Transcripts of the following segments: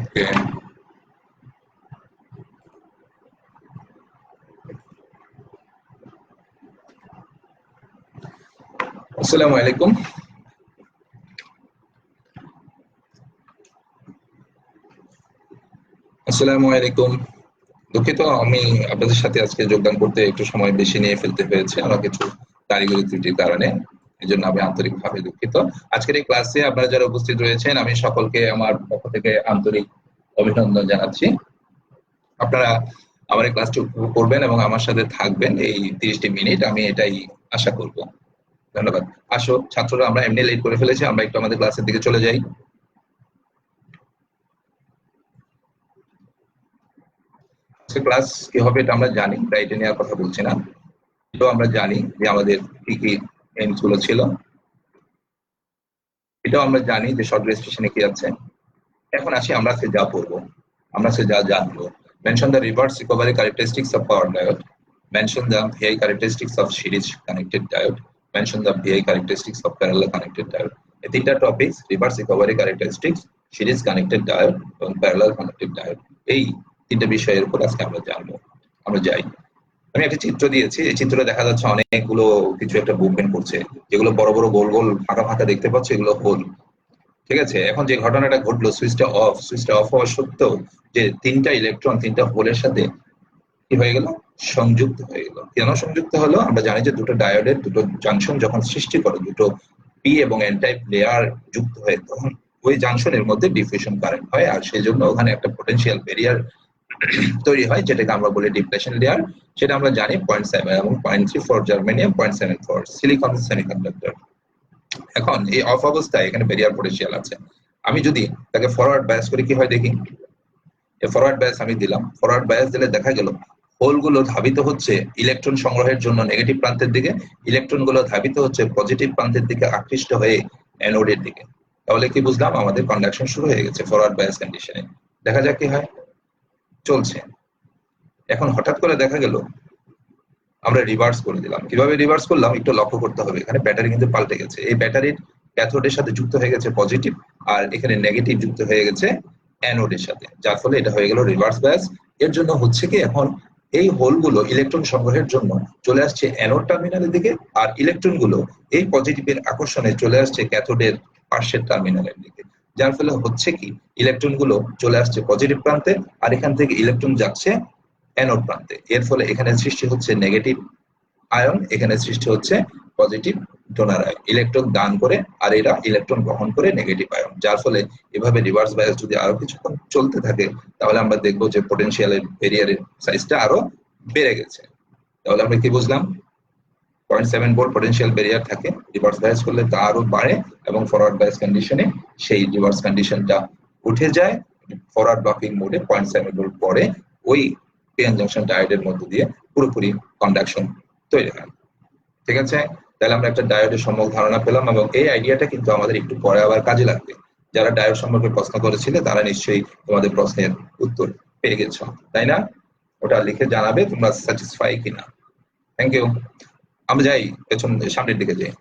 ওকে, আসসালামু আলাইকুম। আসসালামু আলাইকুম। দুঃখিত, আমি আপনাদের সাথে আজকে যোগদান করতে একটু সময় বেশি নিয়ে ফেলতে হয়েছে আমার কিছু কারিগরি ত্রুটির কারণে। এজন্য আমি আন্তরিকভাবে দুঃখিত। আজকের এই ক্লাসে আপনারা যারা উপস্থিত রয়েছেন আমি সকলকে আমার পক্ষ থেকে আন্তরিক অভিনন্দন জানাচ্ছি। আপনারা আমার এই ক্লাসটি উপভোগ করবেন এবং আমার সাথে থাকবেন এই 30টি মিনিট, আমি এটাই আশা করব। ধন্যবাদ। আসো ছাত্ররা, আমরা এমনি লেট করে ফেলেছি, আমরা একটু আমাদের ক্লাসের দিকে চলে যাই। আজকে ক্লাস কি হবে এটা আমরা জানি, তাই এটা নিয়ে আর কথা বলছি না। এটাও আমরা জানি যে আমাদের কি কি এইমস গুলো ছিল, এটাও আমরা জানি যে শর্ট রেজিস্ট্রেশনে কি আছে। এখন আসি আমরা আজকে যা পড়বো, আমরা আজকে যা জানবো। Mention the reverse recovery characteristics of power diode, mention the VI characteristics of series connected diode, mention the VI characteristics of parallel connected diode. এই তিনটা topic, reverse recovery characteristics, series connected diode এবং parallel connected diode, এই তিনটা বিষয়ের উপর আজকে আমরা জানবো। আমরা যাই। আমি একটা চিত্র দিয়েছি, এই চিত্রে দেখা যাচ্ছে অনেকগুলো কিছু একটা মুভমেন্ট করছে, যেগুলো বড় বড় গোল গোল ফাঁকা ফাঁকা দেখতে পাচ্ছ, এগুলো হোল। ঠিক আছে, এখন যে ঘটনাটা ঘটলো, সুইচটা অফ হওয়া সত্ত্বেও যে তিনটা ইলেকট্রন তিনটা হোলের সাথে কি হয়ে গেল, সংযুক্ত হয়ে গেল। কেন সংযুক্ত হলো? আমরা জানি যে দুটো ডায়োডের দুটো জাংশন যখন সৃষ্টি করে, দুটো পি এবং এন টাইপ লেয়ার যুক্ত হয়, তখন ওই জাংশনের মধ্যে ডিফিউশন কারেন্ট হয়, আর সেই জন্য ওখানে একটা পটেনশিয়াল ব্যারিয়ার তৈরি হয়, যেটাকে আমরা বলি ডিপ্লেশন লেয়ার। সেটা আমরা জানি 0.7 এবং 0.3 for germanium, 0.7 for silicon semiconductor. এখন এই অফ অবস্থায় এখানে ব্যারিয়ার পটেনশিয়াল আছে। আমি যদি তাকে ফরওয়ার্ড বায়াস করে কি হয় দেখি। ফরওয়ার্ড বায়াস আমি দিলাম, ফরওয়ার্ড বায়াস দিলে দেখা গেল হোলগুলো ধাবিত হচ্ছে ইলেকট্রন সংগ্রহের জন্য নেগেটিভ প্রান্তের দিকে, ইলেকট্রনগুলো ধাবিত হচ্ছে পজিটিভ প্রান্তের দিকে আকৃষ্ট হয়ে অ্যানোডের দিকে। তাহলে কি বুঝলাম? আমাদের কন্ডাকশন শুরু হয়ে গেছে ফরওয়ার্ড বায়াস কন্ডিশনে। দেখা যাক কি হয়। চলছে। এখন হঠাৎ করে দেখা গেল আমরা রিভার্স করে দিলাম। কিভাবে রিভার্স করলাম একটু লক্ষ্য করতে হবে। এখানে ব্যাটারি কিন্তু পাল্টে গেছে। এই ব্যাটারির ক্যাথোডের সাথে যুক্ত হয়ে গেছে পজিটিভ, আর এখানে নেগেটিভ যুক্ত হয়ে গেছে অ্যানোডের সাথে, যার ফলে এটা হয়ে গেল রিভার্স বায়াস। এর জন্য হচ্ছে কি, এখন এই হোলগুলো ইলেকট্রন সংগ্রহের জন্য চলে আসছে অ্যানোড টার্মিনালের দিকে, আর ইলেকট্রনগুলো এই পজিটিভের আকর্ষণে চলে আসছে ক্যাথোডের পার্শ্বের টার্মিনালের দিকে। যার ফলে হচ্ছে কি, ইলেকট্রনগুলো চলে আসছে পজিটিভ প্রান্তে, আর এখান থেকে ইলেকট্রন যাচ্ছে অ্যানোড প্রান্তে। এর ফলে এখানে সৃষ্টি হচ্ছে নেগেটিভ আয়ন, এখানে সৃষ্টি হচ্ছে পজিটিভ ডোনার আয়ন। ইলেকট্রন দান করে আর এরা ইলেকট্রন গ্রহণ করে নেগেটিভ আয়ন। যার ফলে এভাবে রিভার্স বায়াস যদি আরো কিছুক্ষণ চলতে থাকে, তাহলে আমরা দেখবো যে পটেনশিয়ালের ব্যারিয়ারের সাইজটা আরো বেড়ে গেছে। তাহলে আমরা কি বুঝলাম? 0.7 ভোল্ট পটেনশিয়াল ব্যারিয়ার থাকে, রিভার্স বায়াস করলে তা আরো বাড়ে, এবং ফরওয়ার্ড বায়াস কন্ডিশনে সেই রিভার্স কন্ডিশনটা উঠে যায়। ফরওয়ার্ড ব্লকিং মোডে 0.7 ভোল্ট পরে ওই পিএন জাংশন ডায়োডের মধ্য দিয়ে পুরোপুরি কন্ডাকশন তৈরি হয়। ঠিক আছে, তাহলে আমরা একটা ডায়োডের সম্যক ধারণা পেলাম, এবং এই আইডিয়াটা কিন্তু আমাদের একটু পরে আবার কাজে লাগবে। যারা ডায়োড সম্পর্কে প্রশ্ন করেছিলে তারা নিশ্চয়ই তোমাদের প্রশ্নের উত্তর পেয়ে গেছো, তাই না? ওটা লিখে জানাবে তোমরা স্যাটিসফাই কিনা। Thank you. আমরা যাই পেছন সামনের দিকে যাই।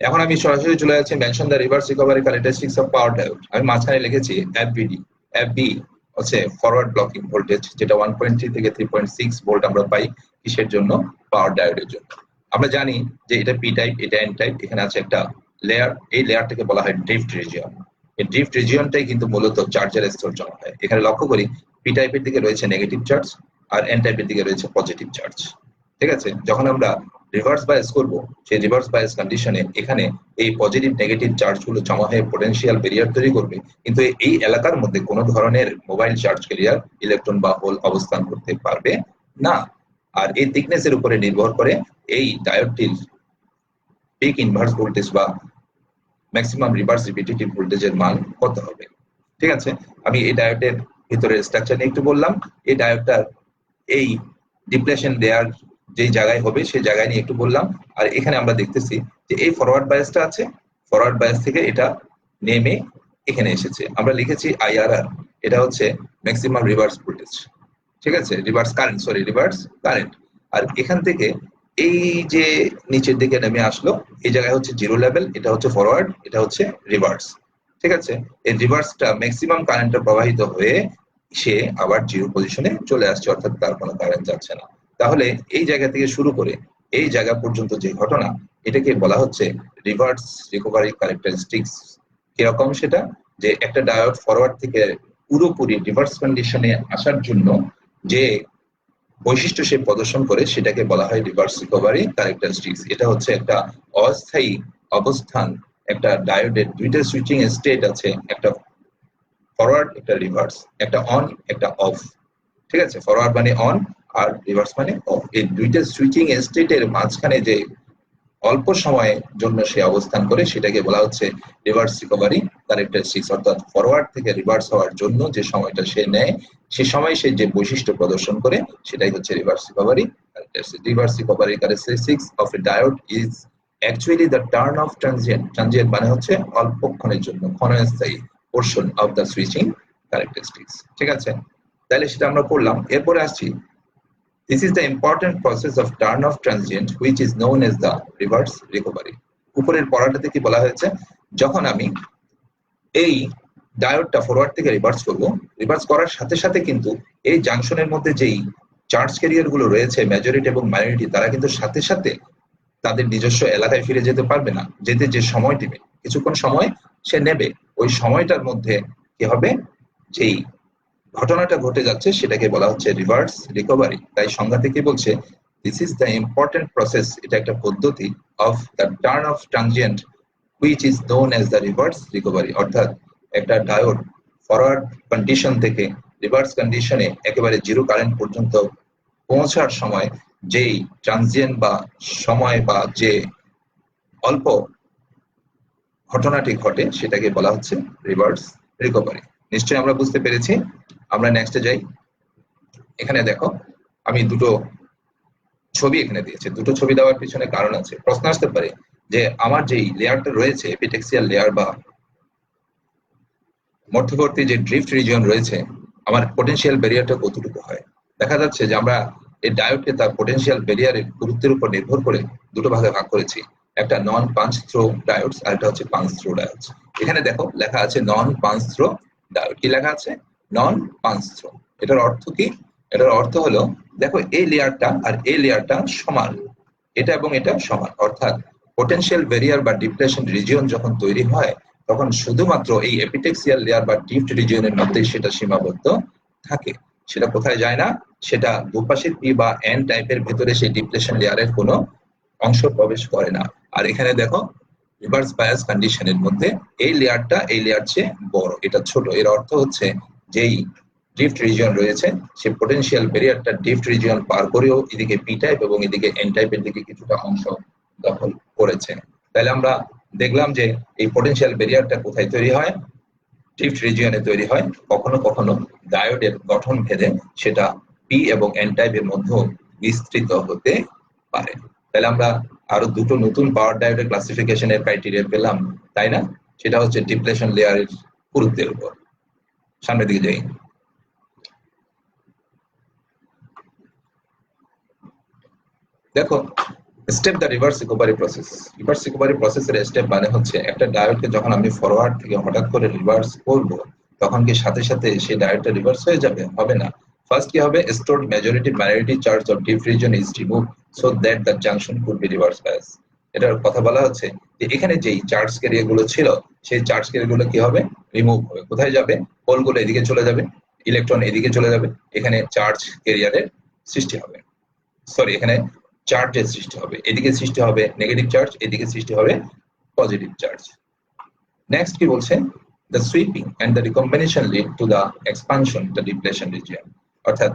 এখন আমি সরাসরি চলে যাচ্ছি mention the reverse recovery characteristics of power diode. আমি মাঝখানে লিখেছি এফবিডি। এফবি হচ্ছে ফরওয়ার্ড ব্লকিং ভোল্টেজ, যেটা 1.3 থেকে 3.6 ভোল্ট আমরা পাই কিসের জন্য? পাওয়ার ডায়োডের জন্য। আমরা জানি যে এটা পি টাইপ, এটা এন টাইপ, এখানে আছে একটা লেয়ার, এই লেয়ারটাকে বলা হয় ড্রিফট রিজিয়ন। এই ড্রিফট রিজিয়নটাই কিন্তু মূলত চার্জের স্তর জমা হয়। এখানে লক্ষ্য করি পি টাইপের দিকে রয়েছে নেগেটিভ চার্জ, আর এন টাইপের দিকে রয়েছে পজিটিভ চার্জ। ঠিক আছে, যখন আমরা রিভার্স বায়াস করব, সেই রিভার্স বায়াস কন্ডিশনে এখানে এই পজিটিভ নেগেটিভ চার্জগুলো জমা হয়ে পটেনশিয়াল ব্যারিয়ার তৈরি করবে, কিন্তু এই এলাকার মধ্যে কোনো ধরনের মোবাইল চার্জ ক্যারিয়ার, ইলেকট্রন বা হোল অবস্থান করতে পারবে না। আর এই থিকনেসের উপরে নির্ভর করে এই ডায়োডটির পিক ইনভার্স ভোল্টেজ বা ম্যাক্সিমাম রিভার্স রিপিটেটিভ ভোল্টেজের মান কত হবে। ঠিক আছে, আমি এই ডায়োডের ভিতরে স্ট্রাকচার নিয়ে একটু বললাম। এই ডায়োডটার এই ডিপ্লেশন লেয়ার যেই জায়গায় হবে সেই জায়গায় নিয়ে একটু বললাম। আর এখানে আমরা দেখতেছি যে এই ফরওয়ার্ড বায়াসটা আছে, ফরওয়ার্ড বায়াস থেকে এটা নেমে এখানে এসেছে। আমরা লিখেছি আইআরআর, এটা হচ্ছে ম্যাক্সিমাম রিভার্স ভোল্টেজ। ঠিক আছে, রিভার্স কারেন্ট, রিভার্স কারেন্ট। আর এখান থেকে এই যে নিচের দিকে নেমে আসলো, এই জায়গায় হচ্ছে জিরো লেভেল, এটা হচ্ছে ফরওয়ার্ড, এটা হচ্ছে রিভার্স। ঠিক আছে, এই রিভার্সটা ম্যাক্সিমাম কারেন্টটা প্রবাহিত হয়ে সে আবার জিরো পজিশনে চলে আসছে, অর্থাৎ তার কোনো কারেন্ট যাচ্ছে না। তাহলে এই জায়গা থেকে শুরু করে এই জায়গা পর্যন্ত যে ঘটনা, এটাকে বলা হচ্ছে রিভার্স রিকভারি ক্যারেক্টারিস্টিক্স। কিরকম সেটা, যে একটা ডায়োড ফরওয়ার্ড থেকে পুরোপুরি রিভার্স কন্ডিশনে আসার জন্য যে বৈশিষ্ট্য সে প্রদর্শন করে সেটাকে বলা হয় রিভার্স রিকভারি ক্যারেক্টারিস্টিক্স। এটা হচ্ছে একটা অস্থায়ী অবস্থান। একটা ডায়োডের দুইটা সুইচিং স্টেট আছে, একটা ফরওয়ার্ড একটা রিভার্স, একটা অন একটা অফ। ঠিক আছে, ফরওয়ার্ড মানে অন আর রিভার্স মানে অফ। এই দুইটা সুইচিং স্টেটের মাঝখানে যে অল্প সময়ের জন্য সে অবস্থান করে সেটাকে বলা হচ্ছে রিভার্স রিকভারি ক্যারেক্টারিস্টিক্স। অর্থাৎ ফরওয়ার্ড থেকে রিভার্স হওয়ার জন্য যে সময়টা সে নেয়, সে সময় সে যে বৈশিষ্ট্য প্রদর্শন করে সেটাই হচ্ছে reverse recovery characteristics. Reverse recovery characteristics of a diode is actually the turn off transient. Transient মানে হচ্ছে অল্পক্ষণের জন্য, ক্ষণস্থায়ী portion of the switching characteristics. ঠিক আছে, তাহলে সেটা আমরা পড়লাম। এরপরে আসছি, this is the important process of turn off transient which is known as the reverse recovery. উপরের পড়াটাতে কি বলা হয়েছে, যখন আমি এই ডায়োডটা ফরওয়ার্ড থেকে রিভার্স করব, রিভার্স করার সাথে সাথে কিন্তু এই জাংশনের মধ্যে যেই চার্জ ক্যারিয়ার গুলো রয়েছে মেজরিটি এবং মাইনরিটি, তারা কিন্তু সাথে সাথে তাদের নিজস্ব এলাকায় ফিরে যেতে পারবে না। যেতে যে সময় দিবে, কিছুক্ষণ সময় সে নেবে, ওই সময়টার মধ্যে কি হবে, যেই ঘটনাটা ঘটে যাচ্ছে সেটাকে বলা হচ্ছে রিভার্স রিকভারি। তাই সংজ্ঞা থেকে বলছে this is the important process, এটা একটা পদ্ধতি of the turn off transient which is known as the reverse recovery. অর্থাৎ একটা ডায়োড ফরওয়ার্ড কন্ডিশন থেকে রিভার্স কন্ডিশনে একেবারে জিরো কারেন্ট পর্যন্ত পৌঁছার সময় যেই ট্রানজিয়েন্ট বা সময় বা যে অল্প ঘটনাটি ঘটে সেটাকে বলা হচ্ছে রিভার্স রিকভারি। নিশ্চয়ই আমরা বুঝতে পেরেছি। আমরা নেক্সটে যাই। এখানে দেখো আমি দুটো ছবি এখানে দিয়েছি। দুটো ছবি দেওয়ার পিছনে কারণ আছে। প্রশ্ন আসতে পারে যে আমার যেই লেয়ারটা রয়েছে এপিটেক্সিয়াল লেয়ার বা মধ্যবর্তী যে ড্রিফট রিজিয়ন রয়েছে, আমার পটেনশিয়াল ব্যারিয়ারটা কতটুকু হয়। দেখা যাচ্ছে যে আমরা এই ডায়োডকে তার পটেনশিয়াল ব্যারিয়ারের গুরুত্বের উপর নির্ভর করে দুটো ভাগে ভাগ করেছি, একটা নন পাঞ্চ থ্রো ডায়োডস আর একটা হচ্ছে পাঞ্চ থ্রো ডায়োডস। এখানে দেখো লেখা আছে নন পাঞ্চ থ্রো ডায়োড। কি লেখা আছে? নন পাঞ্চ থ্রো। এটার অর্থ কি? এটার অর্থ হলো, দেখো এই লেয়ারটা আর এই লেয়ারটা সমান, এটা এবং এটা সমান। অর্থাৎ পটেনশিয়াল ব্যারিয়ার বা ডিপ্লেশন রিজিয়ন যখন তৈরি হয় তখন শুধুমাত্র এই এপিটেক্সিয়াল লেয়ার বা ড্রিফট রিজিয়নের মধ্যেই সেটা সীমাবদ্ধ থাকে, সেটা কোথায় যায় না। সেটা দুপাশের পি বা এন টাইপের ভেতরে সেই ডিপ্লেশন লেয়ারের কোনো অংশ প্রবেশ করে না। আর এখানে দেখো রিভার্স বায়াস কন্ডিশনের মধ্যে এই লেয়ারটা এই লেয়ার চেয়ে বড়, এটা ছোট। এর অর্থ হচ্ছে যেই ড্রিফট রিজিয়ন রয়েছে সেই পটেনশিয়াল ব্যারিয়ারটা ড্রিফট রিজিয়ন পার করেও এদিকে পি টাইপ এবং এদিকে এন টাইপের দিকে কিছুটা অংশ দখল করেছে। তাহলে আমরা দেখলাম যে এই পটেনশিয়াল ব্যারিয়ারটা কোথায় তৈরি হয়, ড্রিফট রিজিয়নে তৈরি হয়। কখনো কখনো ডায়োডের গঠন ভেদে সেটা পি এবং এন টাইপের মধ্যে বিস্তৃত হতে পারে। তাহলে আমরা আরো দুটো নতুন পাওয়ার ডায়োডের ক্লাসিফিকেশনের ক্রাইটেরিয়া পেলাম, তাই না? সেটা হচ্ছে ডিপ্লেশন লেয়ারের পুরুত্বের উপর। সামনের দিকে যাই। দেখো step the reverse recovery process. Reverse recovery প্রসেসের স্টেপ মানে হচ্ছে একটা ডায়োডকে যখন আমি ফরওয়ার্ড থেকে হঠাৎ করে রিভার্স করব তখন কি সাথে সাথে সেই ডায়োডটা রিভার্স হয়ে যাবে? হবে না। ফার্স্ট কি হবে, stored majority minority charge of deep region is remove so that the junction could be reverse bias. এটার কথা বলা হচ্ছে যে এখানে যেই চার্জ ক্যারিয়ার গুলো ছিল সেই চার্জ ক্যারিয়ার গুলো কি হবে, রিমুভ হবে। কোথায় যাবে? পোলগুলো এদিকে চলে যাবে, ইলেকট্রন এদিকে চলে যাবে, এখানে চার্জ ক্যারিয়ারের সৃষ্টি হবে, সরি এখানে চার্জের সৃষ্টি হবে। এদিকে সৃষ্টি হবে নেগেটিভ চার্জ, এদিকে সৃষ্টি হবে পজিটিভ চার্জ। নেক্সট কি বলছে, the sweeping and the recombination lead to the expansion the depletion region। অর্থাৎ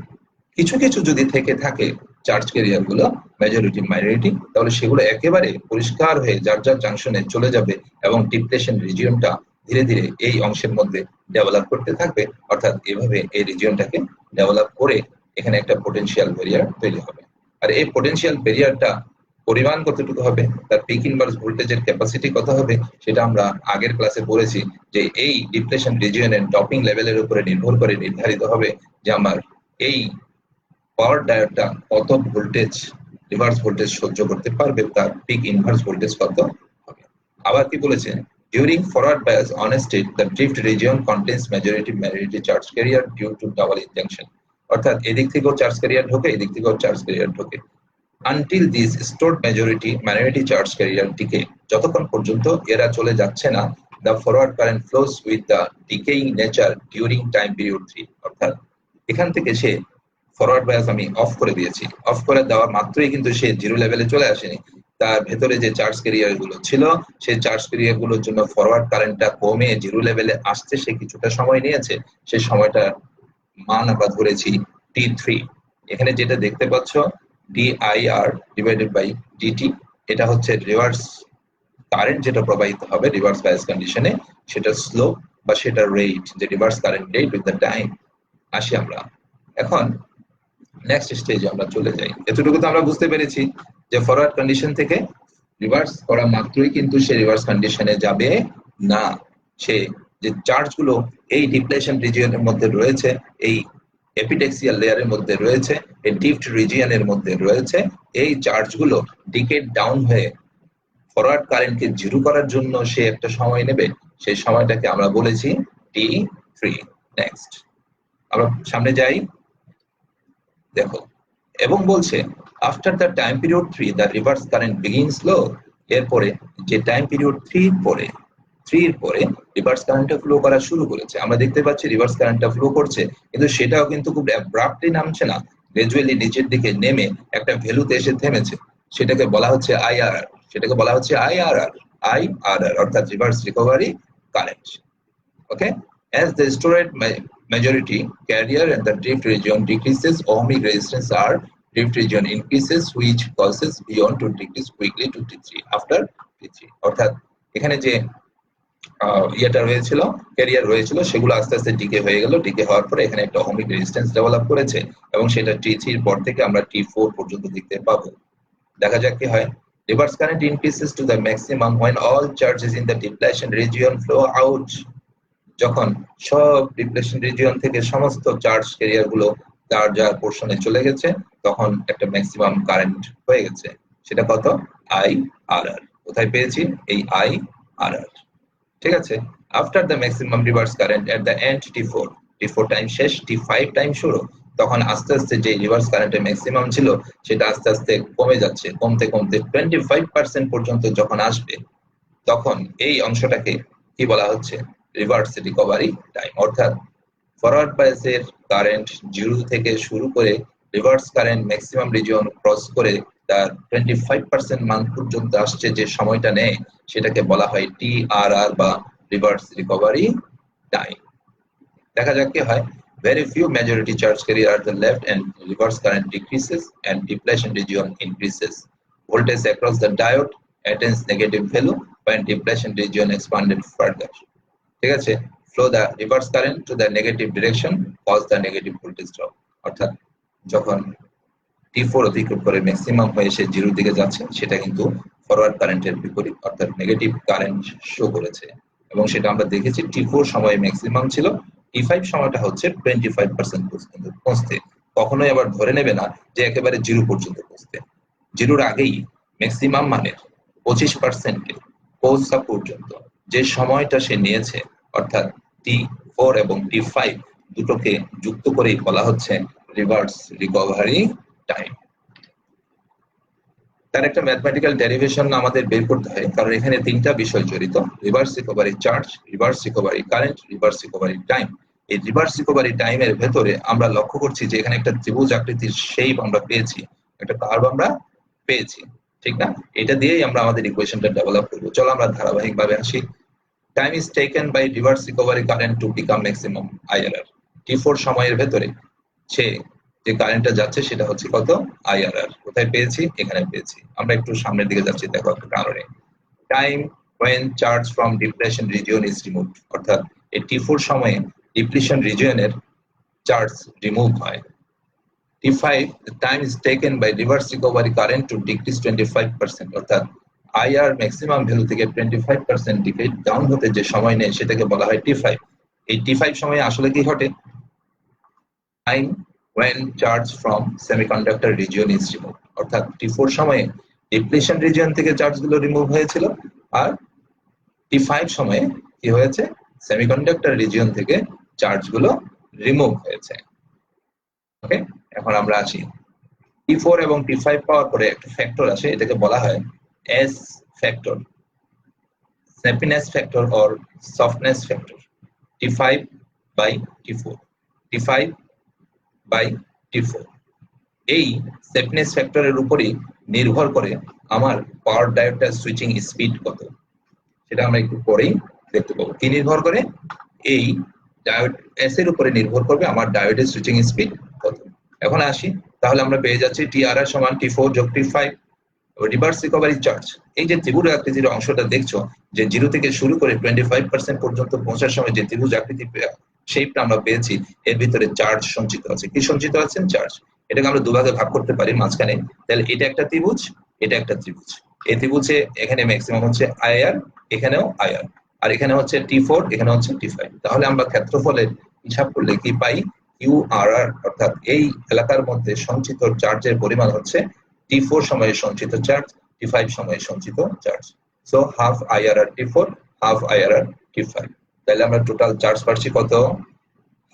কিছু কিছু যদি থেকে থাকে চার্জ ক্যারিয়ার গুলো মেজরিটি মাইনরিটি, তাহলে সেগুলো একেবারে পরিষ্কার হয়ে যার যার জাংশনে চলে যাবে এবং ডিপ্লেশন রিজিয়নটা ধীরে ধীরে এই অংশের মধ্যে ডেভেলপ করতে থাকবে। অর্থাৎ এভাবে এই রিজিয়নটাকে ডেভেলপ করে এখানে একটা পটেনশিয়াল ব্যারিয়ার তৈরি হবে। আর এই পটেনশিয়াল ব্যারিয়ারটা পরিমাণ কতটুকু হবে, তার পিক ইনভার্স ভোল্টেজের ক্যাপাসিটি কত হবে, সেটা আমরা আগের ক্লাসে পড়েছি যে এই ডিপ্লেশন রিজিয়নের ডপিং লেভেলের উপরে নির্ভর করে নির্ধারিত হবে যে আমার এই পাওয়ার ডায়োডটা কত ভোল্টেজ রিভার্স ভোল্টেজ সহ্য করতে পারবে, তার পিক ইনভার্স ভোল্টেজ কত হবে। আবার কি বলেছে, During forward bias on a state, the drift region contains majority charge carrier due to double injection. অর্থাৎ এদিক থেকেও চার্জ ক্যারিয়ার ঢোকে, এদিক থেকেও চার্জ ক্যারিয়ার ঢোকে। Until these stored minority charge carrier decay, যতক্ষণ পর্যন্ত এরা চলে যাচ্ছে না, the forward current flows with the decaying nature during time period 3. অর্থাৎ এখান থেকে সে ফরওয়ার্ড বায়াস আমি অফ করে দিয়েছি, অফ করে দেওয়া মাত্রই কিন্তু সে জিরো লেভেলে চলে আসেনি। তার ভেতরে যে চার্জ ক্যারিয়ার গুলো ছিল, সেই চার্জ ক্যারিয়ার গুলোর জন্য ফরওয়ার্ড কারেন্টটা কমে জিরো লেভেলে আসতে সে কিছুটা সময় নিয়েছে। সেই সময়টা মান আমরা ধরেছি T3। এখানে যেটা দেখতে পাচ্ছ DIR ডিভাইডেড বাই DT, এটা হচ্ছে রিভার্স কারেন্ট যেটা প্রবাহিত হবে রিভার্স বায়াস কন্ডিশনে, সেটা স্লোপ বা সেটা রেট, যে reverse current rate with the time. আসি আমরা এখন নেক্সট স্টেজে আমরা চলে যাই। এতটুকু তো আমরা বুঝতে পেরেছি যে ফরওয়ার্ড কন্ডিশন থেকে রিভার্স করা মাত্রই কিন্তু সে রিভার্স কন্ডিশনে যাবে না। সে যে চার্জ গুলো এই ডিপ্লেশন রিজিয়নের মধ্যে রয়েছে, এই এপিটেক্সিয়াল লেয়ারের মধ্যে রয়েছে, এই ডিফট রিজিয়নের মধ্যে রয়েছে, এই চার্জ গুলো ডিকেট ডাউন হয়ে ফরওয়ার্ড কারেন্টকে জিরো করার জন্য সে একটা সময় নেবে। সেই সময়টাকে আমরা বলেছি T3। নেক্সট আমরা সামনে যাই, দেখো এবং বলছে after the time period 3 the reverse current begins low. এরপরে যে টাইম পিরিয়ড 3 এর পরে রিভার্স কারেন্টটা ফ্লো করা শুরু করেছে। আমরা দেখতে পাচ্ছি রিভার্স কারেন্টটা ফ্লো করছে, কিন্তু সেটাও কিন্তু খুব অ্যাব্রাপ্টলি নামছে না, গ্রাজুয়ালি নিচের দিকে নেমে একটা ভ্যালুতে এসে থেমেছে। সেটাকে বলা হচ্ছে IRR, সেটাকে বলা হচ্ছে IRR অর্থাৎ reverse recovery current. Okay, as the stored majority carrier and the drift region decreases, ohmic resistance or drift region increases, which causes beyond to decrease quickly to T3 after T3। অর্থাৎ এখানে যে ইয়েটা রয়েছিল, career রয়েছিল, সেগুলো আস্তে আস্তে decay হয়ে গেল। ডিকে হওয়ার পরে এখানে একটা ohmic রেজিস্ট্যান্স ডেভেলপ করেছে এবং সেটা T3 এর পর থেকে আমরা T4 পর্যন্ত দেখতে পাবো। দেখা যাক কি হয়। Reverse current increases to the maximum when all charges in the depletion region flow out। যখন সব ডিপ্লেশন রিজিয়ন থেকে সমস্ত চার্জ ক্যারিয়ার গুলো তার যার পোর্শনে চলে গেছে, তখন একটা ম্যাক্সিমাম কারেন্ট হয়ে গেছে। সেটা কত? IRR। কোথায় পেয়েছি? এই IRR। ঠিক আছে, after the maximum reverse current at the end T4 time শেষ, T5 টাইম শুরু। তখন আস্তে আস্তে যে রিভার্স কারেন্টের ম্যাক্সিমাম ছিল সেটা আস্তে আস্তে কমে যাচ্ছে, কমতে কমতে 25% পর্যন্ত যখন আসবে, তখন এই অংশটাকে কি বলা হচ্ছে? Reverse recovery time. অর্থাৎ ফরওয়ার্ড বায়াসের কারেন্ট জিরো থেকে শুরু করে reverse current maximum region cross করে তার 25% মান পর্যন্ত আসছে, যে সময়টা নেয় সেটাকে বলা হয় TRR বা রিভার্স রিকভারি টাইম। দেখা যাক কি হয়। Very few majority charge carrier at the left and reverse current decreases and depletion region increases. Voltage across the diode attains negative value when depletion region expanded further. ঠিক আছে, flow the reverse current to the negative direction cause the negative voltage drop। অর্থাৎ যখন T4 অতিক্রম করে maximum হয়ে সে জিরোর দিকে যাচ্ছে, সেটা কিন্তু ফরওয়ার্ড কারেন্টের বিপরীত, অর্থাৎ নেগেটিভ কারেন্ট শো করেছে। এবং সেটা আমরা দেখেছি T4 সময়ে ম্যাক্সিমাম ছিল, T5 সময়টা হচ্ছে 25% পর্যন্ত পৌঁছতে। কখনোই আবার ধরে নেবে না যে একেবারে জিরো পর্যন্ত পৌঁছতে। জিরোর আগেই ম্যাক্সিমাম মানের 25% পৌঁছা পর্যন্ত যে সময়টা সে নিয়েছে, অর্থাৎ T4 এবং T5 দুটোকে যুক্ত করেই বলা হচ্ছে রিভার্স রিকভারি টাইম। তার একটা ম্যাথমেটিক্যাল ডেরিভেশন আমাদের বের করতে হয়, কারণ এখানে তিনটা বিষয় জড়িত: reverse recovery charge, reverse recovery current, reverse recovery time. এই রিভার্স রিকভারি টাইমের ভেতরে আমরা লক্ষ্য করছি যে এখানে একটা ত্রিভুজ আকৃতির শেপ আমরা পেয়েছি, একটা কার্ভ আমরা পেয়েছি, ঠিক না? এটা দিয়েই আমরা আমাদের ইকুয়েশনটা ডেভেলপ করব। চলো আমরা ধারাবাহিকভাবে আসি। Time is taken by reverse recovery current to become maximum IRR। T4 সময়ের ভেতরে সে যে কারেন্টটা যাচ্ছে সেটা হচ্ছে কত? IRR। কোথায় পেয়েছি? এখানে পেয়েছি। আমরা একটু সামনের দিকে যাচ্ছি, দেখো একটা কারণে। Time when charge from depletion region is removed। অর্থাৎ এই T4 সময়ে ডিপ্লিশন রিজিয়নের চার্জ রিমুভ হয়। T5 the time is taken by reverse recovery current to decrease 25%। অর্থাৎ IR ম্যাক্সিমাম ভ্যালু থেকে 25% ডিকেট ডাউন হতে যে সময় নেয় সেটাকে বলা হয় T5। এই T5 সময়ে আসলে কি ঘটে? Time when charge from semiconductor region is removed। অর্থাৎ T4 সময়ে ডিপ্লিশন রিজিয়ন থেকে চার্জগুলো রিমুভ হয়েছিল, আর T5 সময়ে কি হয়েছে, সেমিকন্ডাক্টর রিজিয়ন থেকে চার্জ গুলো রিমুভ হয়েছে। ওকে, এখন আমরা আসি T4 এবং T5 পাওয়ার পরে একটা ফ্যাক্টর আসে, এটাকে বলা হয় S factor, snappiness factor or softness factor. T5 by T4, T5 by T4। এই স্ন্যাপিনেস ফ্যাক্টরের উপরই নির্ভর করে আমার পাওয়ার ডায়োডটার সুইচিং স্পিড কত, সেটা আমরা একটু পরেই দেখতে পাবো। কি নির্ভর করে? এই ডায়োড এস এর উপরে নির্ভর করবে আমার ডায়োডের সুইচিং স্পিড কত। এখন আসি, তাহলে আমরা পেয়ে যাচ্ছি TRR সমান T4 যোগ T5 রিভার্স রিকভারি চার্জ। এই যে ত্রিভুজ আকৃতির অংশটা দেখছো, যে 0 থেকে শুরু করে 25% পর্যন্ত পৌঁছার সময় যে ত্রিভুজ আকৃতির শেপটা আমরা পেয়েছি, এর ভিতরে চার্জ সঞ্চিত আছে। কি সঞ্চিত আছে? চার্জ। এটাকে আমরা দুভাগে ভাগ করতে পারি মাঝখানে। তাহলে এটা একটা ত্রিভুজ, এটা একটা ত্রিভুজ। এই ত্রিভুজে এখানে ম্যাক্সিমাম হচ্ছে IR, এখানেও IR, আর এখানে হচ্ছে T4, এখানে হচ্ছে T5। তাহলে আমরা ক্ষেত্রফলের হিসাব করলে কি পাই? QRR, অর্থাৎ এই এলাকার মধ্যে সঞ্চিত চার্জের পরিমাণ হচ্ছে T4 সময়ে সঞ্চিত চার্জ, T5 সময়ে সঞ্চিত charge. So half IRR T4, half IRR T5। তাহলে আমরা টোটাল চার্জ পাচ্ছি কত?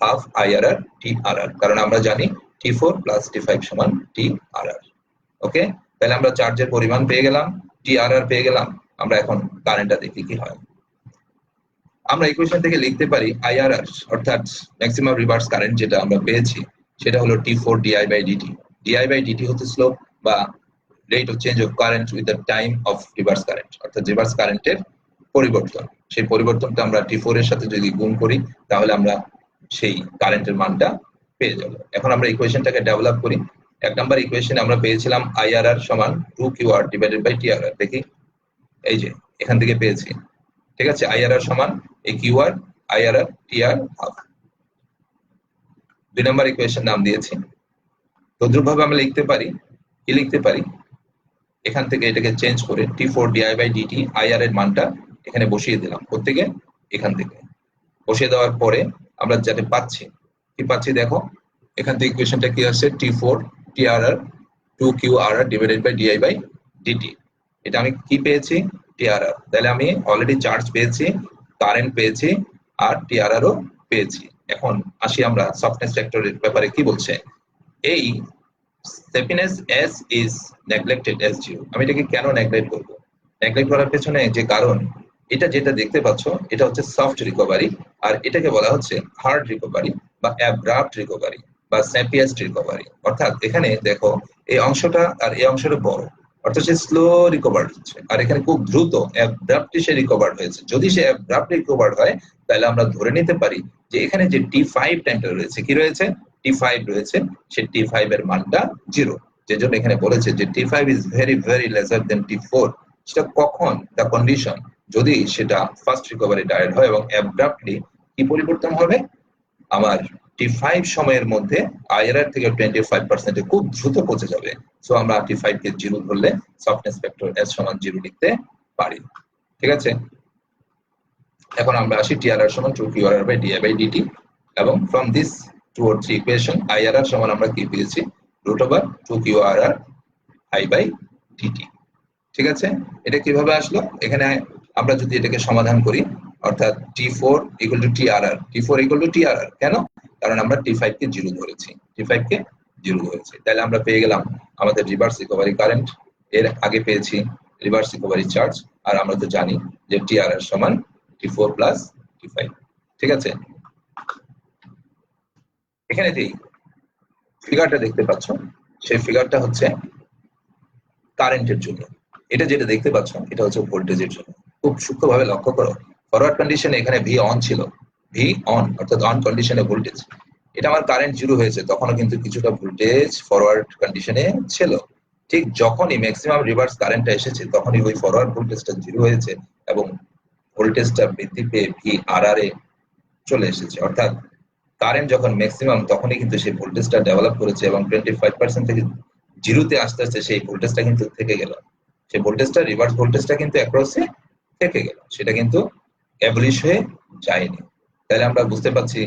হাফ IRR TRR, কারণ আমরা জানি T4 প্লাস T5 সমান TRR। ওকে, তাহলে আমরা চার্জের পরিমাণ পেয়ে গেলাম, TRR পেয়ে গেলাম। আমরা এখন কারেন্টটা দেখি কি হয়। আমরা ইকুয়েশন থেকে লিখতে পারি IRR, অর্থাৎ ম্যাক্সিমাম রিভার্স কারেন্ট যেটা আমরা পেয়েছি, সেটা হলো T4 di/dt। di/dt হচ্ছে স্লোপ বা rate of change of current with the time of reverse current, অর্থাৎ রিভার্স কারেন্টের পরিবর্তন। সেই পরিবর্তনটা আমরা T4 এর সাথে যদি গুণ করি, তাহলে আমরা সেই কারেন্টের মানটা পেয়ে যাব। এখন আমরা ইকুয়েশনটাকে ডেভেলপ করি। এক নাম্বার ইকুয়েশনে আমরা পেয়েছিলাম IRR সমান 2QR ডিভাইডেড বাই TRR। দেখি, এই যে এখান থেকে পেয়েছি, ঠিক আছে। IRR সমান এই QR, IRR TR half. 2 number equation নাম দিয়েছি। তদ্রুপভাবে আমরা লিখতে পারি, কি লিখতে পারি? এখান থেকে এটাকে চেঞ্জ করে T4 di/dt IR এর মানটা এখানে বসিয়ে দিলাম। কোত্থেকে? এখান থেকে বসিয়ে দেওয়ার পরে আমরা যেটা পাচ্ছি, কি পাচ্ছি দেখো, এখান থেকে ইকুয়েশনটা কি আসছে? T4 TRR 2QRR divided by di/dt। এটা আমি কি পেয়েছি? TRR। তাহলে আমি অলরেডি চার্জ পেয়েছি, কারেন্ট পেয়েছি, আর TRR ও পেয়েছি। এখন আসি আমরা সফটনেস ফ্যাক্টরের ব্যাপারে কি বলছে। এই স্ন্যাপিনেস S is neglected as 0। আমি এটাকে কেন নেগলেক্ট করব? নেগলেক্ট করার পেছনে যে কারণ, এটা যেটা দেখতে পাচ্ছ, এটা হচ্ছে সফট রিকভারি, আর এটাকে বলা হচ্ছে হার্ড রিকভারি বা অ্যাব্রাপ্ট রিকভারি বা স্ন্যাপিয়েস্ট রিকভারি। অর্থাৎ এখানে দেখো, এই অংশটা আর এই অংশটা বড়, অর্থাৎ সে স্লো রিকভার হচ্ছে, আর এখানে খুব দ্রুত অ্যাব্রাপ্টলি সে রিকভার হয়েছে। যদি সে অ্যাব্রাপ্টলি রিকভার হয়, তাহলে আমরা ধরে নিতে পারি যে এখানে যে T5 টাইমটা রয়েছে, কি রয়েছে? T5 রয়েছে, সে T5 এর মানটা 0। যে জন্য এখানে বলেছে যে T5 is very very lesser than T4। সেটা কখন? দ্য কন্ডিশন, যদি সেটা ফার্স্ট রিকভারি ডায়োড হয় এবং অ্যাব্রাপ্টলি কি পরিবর্তন হবে? আমার T5 সময়ের মধ্যে IRR থেকে 25% এ খুব দ্রুত পৌঁছে যাবে। সো আমরা T5 কে 0 ধরলে সফটনেস ফ্যাক্টর S সমান 0 লিখতে পারি। ঠিক আছে, এখন আমরা আসি TRR সমান 2QRR বাই di/dt, এবং from this 2 or 3 equation IRR সমান আমরা কি পেয়েছি? √2QRR I by dt। ঠিক আছে, এটা কিভাবে আসলো? এখানে আমরা যদি এটাকে সমাধান করি, অর্থাৎ T4 equal to TRR, T4 equal to TRR, কেন? কারণ আমরা T5 কে 0 ধরেছি, T5 কে 0 ধরেছি। তাহলে আমরা পেয়ে গেলাম আমাদের রিভার্স রিকভারি কারেন্ট, এর আগে পেয়েছি রিভার্স রিকভারি চার্জ, আর আমরা তো জানি যে TRR সমান T4 প্লাস T5। ঠিক আছে, এখানে যে ফিগারটা দেখতে পাচ্ছ, সেই ফিগারটা হচ্ছে কারেন্টের জন্য। এটা যেটা দেখতে পাচ্ছ, এটা হচ্ছে ভোল্টেজের জন্য। খুব সূক্ষ্মভাবে লক্ষ্য করো, ফরওয়ার্ড কন্ডিশনে এখানে ভি অন ছিল, ভি অন অর্থাৎ অন কন্ডিশনে ভোল্টেজ। এটা আমার কারেন্ট 0 হয়েছে, তখনও কিন্তু কিছুটা ভোল্টেজ ফরওয়ার্ড কন্ডিশনে ছিল। ঠিক যখনই ম্যাক্সিমাম রিভার্স কারেন্টটা এসেছে, তখনই ওই ফরওয়ার্ড ভোল্টেজটা 0 হয়েছে এবং ভোল্টেজটা বৃদ্ধি পেয়ে ভি আর আর এ চলে এসেছে। অর্থাৎ কারেন্ট যখন ম্যাক্সিমাম, তখনই কিন্তু সেই ভোল্টেজটা ডেভেলপ করেছে এবং 25% থেকে 0-তে আস্তে আস্তে সেই ভোল্টেজটা কিন্তু থেকে গেল। সেই ভোল্টেজটা, রিভার্স ভোল্টেজটা কিন্তু অ্যাক্রসে থেকে গেল, সেটা কিন্তু অ্যাবলিশ হয়ে যায়নি। তাহলে আমরা বুঝতে পারছি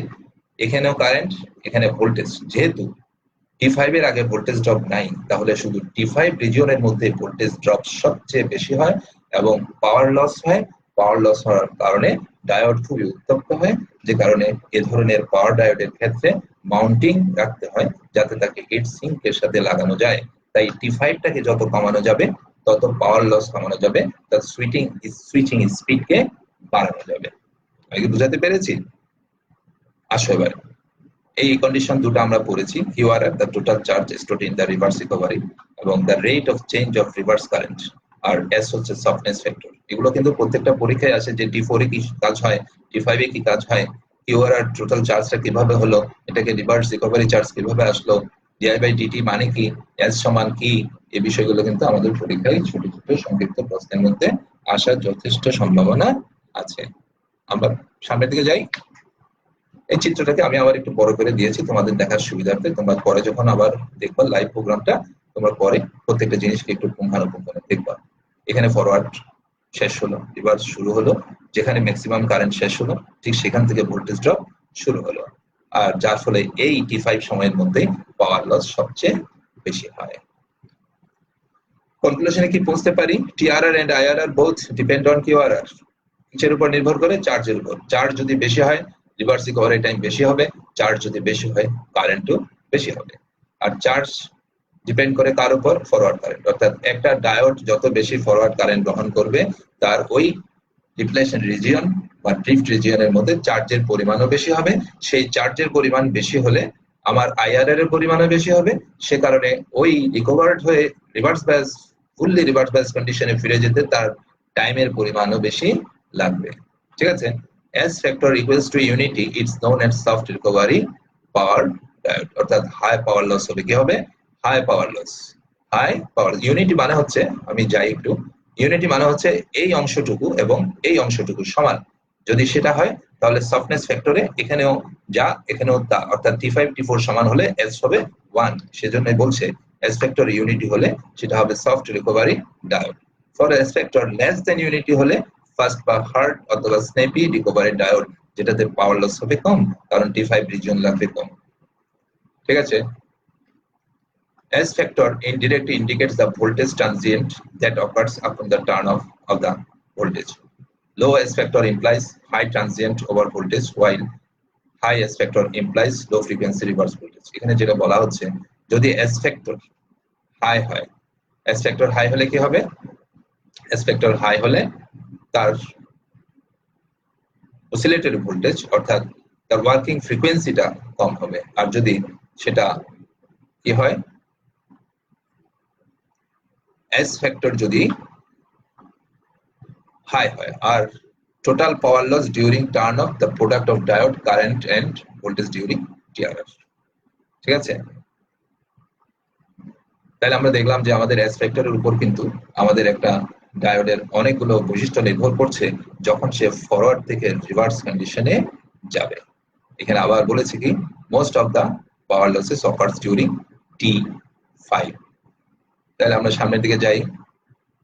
এখানেও কারেন্ট, এখানে ভোল্টেজ। যেহেতু T5 এর আগে ভোল্টেজ ড্রপ নাই, তাহলে শুধু T5 রিজিয়নের মধ্যে ভোল্টেজ ড্রপ সবচেয়ে বেশি হয় এবং পাওয়ার লস হয় পাওয়ার লস হওয়ার কারণে ডায়োড খুবই উত্তপ্ত হয়, যে কারণে এ ধরনের পাওয়ার ডায়োডের ক্ষেত্রে মাউন্টিং রাখতে হয় যাতে তাকে হিট সিঙ্কের সাথে লাগানো যায়। তাই T5টাকে যত কমানো যাবে তত পাওয়ার লস কমানো যাবে, তার সুইচিং স্পিডকে বাড়ানো যাবে। আমি কি বুঝাতে পেরেছি? আসো এবার এই কন্ডিশন দুটো আমরা পড়েছি, QRR the total charge stored in the reverse recovery এবং the rate of change of reverse current, আর S হচ্ছে সফটনেস ফ্যাক্টর। এগুলো কিন্তু প্রত্যেকটা পরীক্ষায় আসে যে T4 এ কি কাজ হয়, T5 এ কি কাজ হয়, QRR টোটাল চার্জটা কিভাবে হলো, এটাকে রিভার্স রিকভারি চার্জ কিভাবে আসলো, di/dt মানে কি, S সমান কি, এই বিষয়গুলো কিন্তু আমাদের পরীক্ষায় ছোট ছোট সংক্ষিপ্ত প্রশ্নের মধ্যে আসার যথেষ্ট সম্ভাবনা আছে। আমরা সামনের দিকে যাই। এই চিত্রটাকে আমি আবার একটু বড় করে দিয়েছি তোমাদের দেখার সুবিধার্থে, তোমরা পরে যখন আবার দেখবা লাইভ প্রোগ্রামটা, তোমরা পরে প্রত্যেকটা জিনিসকে একটু পুঙ্খানুপুঙ্খানে দেখবা। এখানে ফরওয়ার্ড শেষ হলো, রিভার্স শুরু হলো, যেখানে ম্যাক্সিমাম কারেন্ট শেষ হলো ঠিক সেখান থেকে ভোল্টেজ ড্রপ শুরু হলো, আর যার ফলে এই T5 সময়ের মধ্যে পাওয়ার লস সবচেয়ে বেশি হয়। কনক্লুশনে কি পৌঁছতে পারি? TRR and IRR both depend on QRR। কিসের উপর নির্ভর করে? চার্জের উপর। চার্জ যদি বেশি হয় রিভার্স রিকভারি টাইম বেশি হবে, চার্জ যদি বেশি হয় কারেন্টও বেশি হবে। আর চার্জ ডিপেন্ড করে কার উপর? Forward current. অর্থাৎ একটা ডায়োড যত বেশি ফরওয়ার্ড কারেন্ট গ্রহণ করবে তার ওই ডিপ্লেশন রিজিয়ন বা ড্রিফট রিজিয়নের মধ্যে চার্জের পরিমাণও বেশি হবে। সেই চার্জের পরিমাণ বেশি হলে আমার IRR এর পরিমাণও বেশি হবে, সে কারণে ওই রিকভার্ড হয়ে reverse bias fully reverse bias কন্ডিশনে ফিরে যেতে তার টাইমের পরিমাণও বেশি লাগবে। ঠিক আছে? S factor equals to unity, it's known as soft recovery power diode। অর্থাৎ হাই পাওয়ার লস হবে, কি হবে? High power loss. High power unity মানে হচ্ছে, আমি যাই একটু, ইউনিটি মানে হচ্ছে এই অংশটুকু এবং এই অংশটুকু সমান। যদি সেটা হয় তাহলে সফটনেস ফ্যাক্টরে এখানেও যা এখানেও তা, অর্থাৎ T5 T4 সমান হলে S হবে 1। সেজন্য বলছে S factor ইউনিটি হলে সেটা হবে soft recovery diode. For S factor less than unity হলে ফাস্ট বা হার্ড অথবা স্ন্যাপি রিকভারি ডায়োড, যেটাতে পাওয়ার লস হবে কম কারণ T5 রিজিয়ন লাগবে কম। ঠিক আছে? S factor indirectly indicates the voltage transient that occurs upon the turn off of the voltage. Low S factor implies high transient over voltage, while high S factor implies low frequency reverse voltage। এখানে যেটা বলা হচ্ছে, যদি S factor high হয়, S factor high হলে কি হবে? S factor high হলে তার অসিলেটরি ভোল্টেজ অর্থাৎ তার ওয়ার্কিং ফ্রিকোয়েন্সিটা কম হবে। আর যদি সেটা কি হয়, S factor যদি হাই হয়, আর total power loss during turn off the product of diode current and voltage during TRR। ঠিক আছে? তাহলে আমরা দেখলাম যে আমাদের S ফ্যাক্টরের উপর কিন্তু আমাদের একটা ডায়োডের অনেকগুলো বৈশিষ্ট্য নির্ভর করছে যখন সে ফরওয়ার্ড থেকে রিভার্স কন্ডিশনে যাবে। এখানে আবার বলেছি কি, most of the power losses occurs during T5। তাহলে আমরা সামনের দিকে যাই।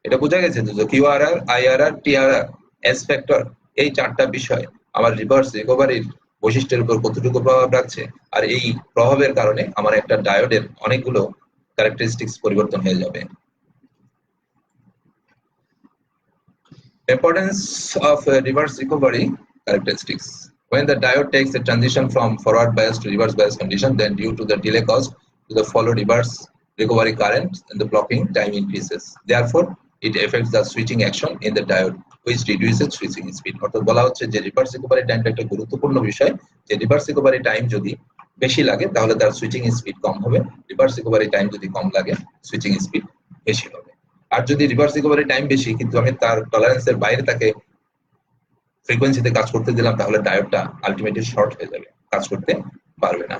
এটা বোঝা গেছে যে QRR, IRR, TRR, S factor এই চারটা বিষয় আমার রিভার্স রিকভারির বৈশিষ্ট্যের উপর কতটুকু প্রভাব রাখছে, আর এই প্রভাবের কারণে আমার একটা ডায়োডের অনেকগুলো characteristics পরিবর্তন হয়ে যাবে। Importance of reverse recovery characteristics. When the diode takes the transition from forward bias to reverse bias condition, then due to the delay caused to the follow reverse recovery current and the blocking time increases. Therefore, it affects the switching action in the diode, which reduces switching speed. অর্থাৎ বলা হচ্ছে যে reverse recovery টাইমটা একটা গুরুত্বপূর্ণ বিষয়, যে reverse recovery time যদি বেশি লাগে তাহলে তার সুইচিং স্পিড কম হবে, রিভার্স রিকভারি টাইম যদি কম লাগে সুইচিং স্পিড বেশি হবে। আর যদি রিভার্স রিকভারি টাইম বেশি কিন্তু আমি তার টলারেন্সের বাইরে তাকে ফ্রিকোয়েন্সিতে কাজ করতে দিলাম, তাহলে ডায়োডটা আলটিমেটলি শর্ট হয়ে যাবে, কাজ করতে পারবে না।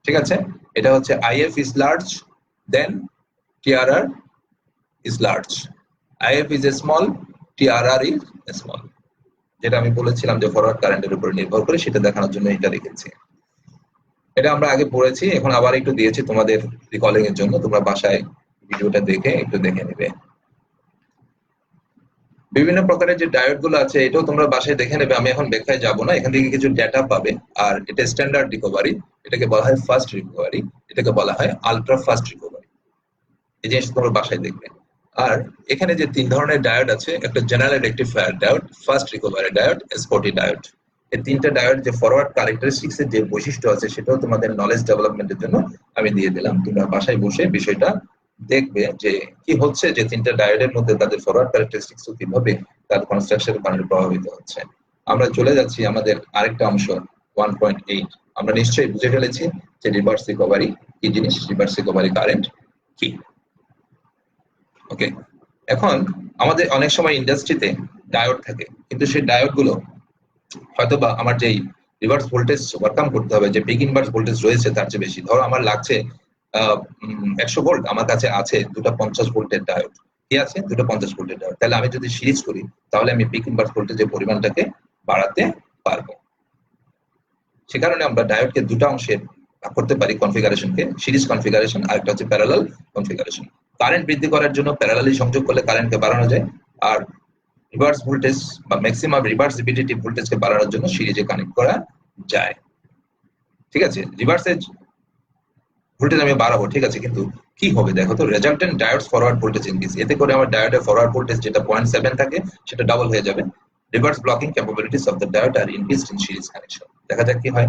ঠিক আছে? এটা হচ্ছে IF is large, then TRR is large. IF is a small, TRR is a small। যেটা আমি বলেছিলাম যে ফরওয়ার্ড কারেন্টের উপর নির্ভর করে, সেটা দেখানোর জন্য এটা রেখেছি। এটা আমরা আগে পড়েছি, এখন আবার একটু দিয়েছি তোমাদের রিকলিং এর জন্য, তোমরা বাসায় ভিডিওটা দেখে একটু দেখে নেবে। বিভিন্ন প্রকারের যে ডায়োড গুলো আছে এটাও তোমরা বাসায় দেখে নেবে, আমি এখন ব্যাখ্যায় যাব না, এখান থেকে কিছু ডেটা পাবে। আর এটা স্ট্যান্ডার্ড রিকভারি, এটাকে বলা হয় ফাস্ট রিকভারি, এটাকে বলা হয় আলট্রা ফাস্ট রিকভারি। এই জিনিসটা তোমরা বাসায় দেখবে। আর এখানে যে তিন ধরনের ডায়োড আছে, একটা general rectifier diode, fast recovery diode, Schottky diode. এই তিনটা ডায়োড যে ফরওয়ার্ড ক্যারেক্টারিস্টিক্স এর যে বৈশিষ্ট্য আছে সেটাও তোমাদের নলেজ ডেভেলপমেন্টের জন্য আমি দিয়ে দিলাম। তোমরা বাসায় বসে বিষয়টা দেখবে যে কি হচ্ছে, যে তিনটা ডায়োডের মধ্যে তাদের ফরওয়ার্ড ক্যারেক্টারিস্টিক্স কিভাবে তার কনস্ট্রাকশনের কারণে প্রভাবিত হচ্ছে। আমরা চলে যাচ্ছি আমাদের আরেকটা অংশ 1.8। আমরা নিশ্চয়ই বুঝে ফেলেছি যে রিভার্স রিকভারি কি জিনিস, রিভার্স রিকভারি কারেন্ট কি। ওকে, এখন আমাদের অনেক সময় ইন্ডাস্ট্রিতে ডায়োড থাকে, কিন্তু সেই ডায়োড গুলো হয়তো বা আমার যেই রিভার্স ভোল্টেজ ওভারকাম করতে হবে, যে পিক ইনভার্স ভোল্টেজ রয়েছে তার চেয়ে বেশি। ধরো আমার লাগছে 100 ভোল্ট, আমার কাছে আছে দুটো 50 ভোল্টের ডায়োড, কি আছে দুটো 50 ভোল্টের ডায়োড, তাহলে আমি যদি সিরিজ করি তাহলে আমি পিক ইনভার্স ভোল্টেজের পরিমাণটাকে বাড়াতে পারবো। সে কারণে আমরা ডায়োডকে দুটো অংশে ভাগ করতে পারি কনফিগারেশনকে, সিরিজ কনফিগারেশন আর একটা হচ্ছে প্যারালাল কনফিগারেশন। কারেন্ট বৃদ্ধি করার জন্য প্যারালালি সংযোগ করলে কারেন্টকে বাড়ানো যায়, আর রিভার্স ভোল্টেজ বা ম্যাক্সিমাম রিভার্স রিপিটেটিভ ভোল্টেজকে বাড়ানোর জন্য সিরিজে কানেক্ট করা যায়। ঠিক আছে, রিভার্সে ভোল্টেজ আমি বাড়াবো, ঠিক আছে, কিন্তু কি হবে দেখো তো, resultant diodes forward voltage increase. এতে করে আমার ডায়োডের ফরওয়ার্ড ভোল্টেজ যেটা 0.7 থাকে সেটা ডাবল হয়ে যাবে। Reverse blocking capabilities of the diode are increased in series connection. দেখা যাক কি হয়।